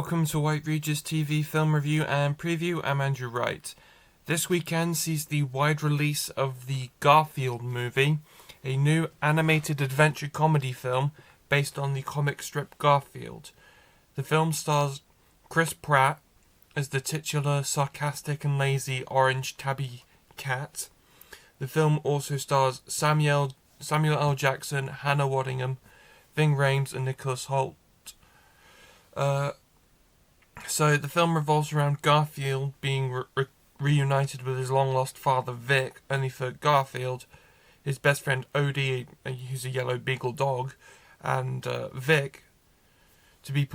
Welcome to White Regis TV film review and preview. I'm Andrew Wright. This weekend sees the wide release of the Garfield movie, a new animated adventure comedy film based on the comic strip Garfield. The film stars Chris Pratt as the titular, sarcastic and lazy orange tabby cat. The film also stars Samuel L. Jackson, Hannah Waddingham, Ving Rhames and Nicholas Hoult. So the film revolves around Garfield being reunited with his long-lost father Vic, only for Garfield, his best friend Odie, who's a yellow beagle dog, and Vic to be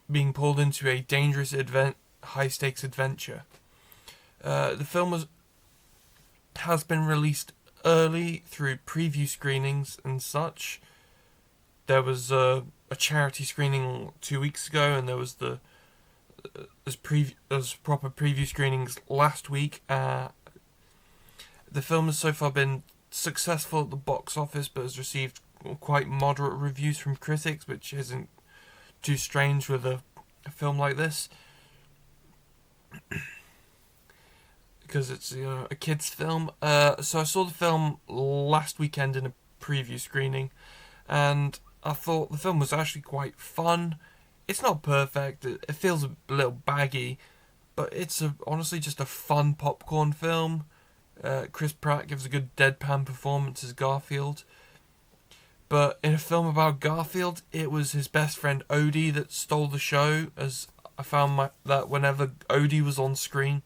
being pulled into a dangerous high-stakes adventure. The film has been released early through preview screenings and such. There was a charity screening 2 weeks ago, and there was there's proper preview screenings last week. The film has so far been successful at the box office, but has received quite moderate reviews from critics, which isn't too strange with a film like this, because it's a kids' film. So I saw the film last weekend in a preview screening, and I thought the film was actually quite fun. It's not perfect, it feels a little baggy, but it's honestly just a fun popcorn film. Chris Pratt gives a good deadpan performance as Garfield. But in a film about Garfield, it was his best friend Odie that stole the show, as I found that whenever Odie was on screen,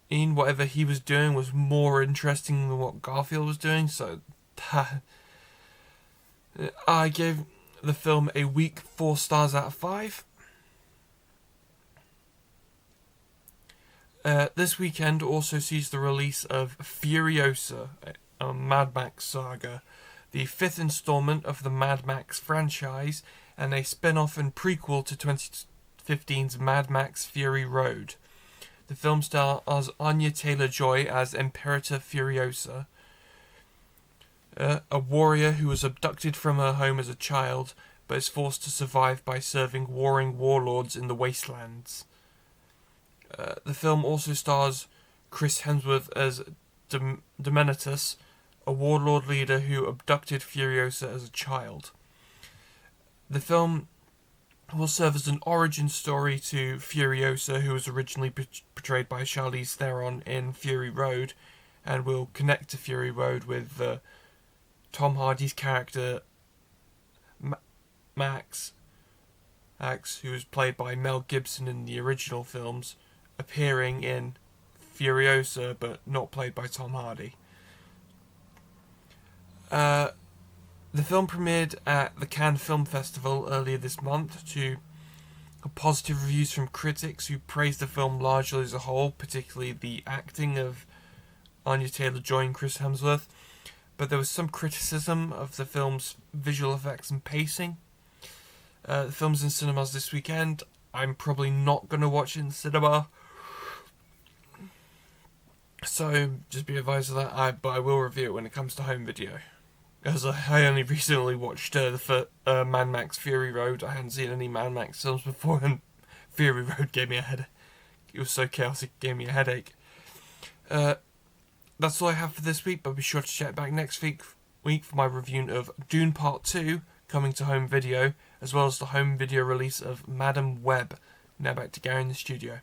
whatever he was doing was more interesting than what Garfield was doing, so I gave the film a weak 4 stars out of 5. This weekend also sees the release of Furiosa, a Mad Max saga, the 5th installment of the Mad Max franchise, and a spin-off and prequel to 2015's Mad Max Fury Road. The film stars Anya Taylor-Joy as Imperator Furiosa, a warrior who was abducted from her home as a child, but is forced to survive by serving warring warlords in the wastelands. The film also stars Chris Hemsworth as Dominatus, a warlord leader who abducted Furiosa as a child. The film will serve as an origin story to Furiosa, who was originally portrayed by Charlize Theron in Fury Road, and will connect to Fury Road with Tom Hardy's character Max, who was played by Mel Gibson in the original films, appearing in Furiosa but not played by Tom Hardy. The film premiered at the Cannes Film Festival earlier this month to positive reviews from critics who praised the film largely as a whole, particularly the acting of Anya Taylor-Joy and Chris Hemsworth. But there was some criticism of the film's visual effects and pacing. The film's in cinemas this weekend. I'm probably not going to watch it in cinema, so just be advised of that. But I will review it when it comes to home video, as I only recently watched Mad Max Fury Road. I hadn't seen any Mad Max films before, and Fury Road gave me a headache. It was so chaotic, it gave me a headache. That's all I have for this week, but be sure to check back next week for my review of Dune Part 2, coming to home video, as well as the home video release of Madam Web. Now back to Gary in the studio.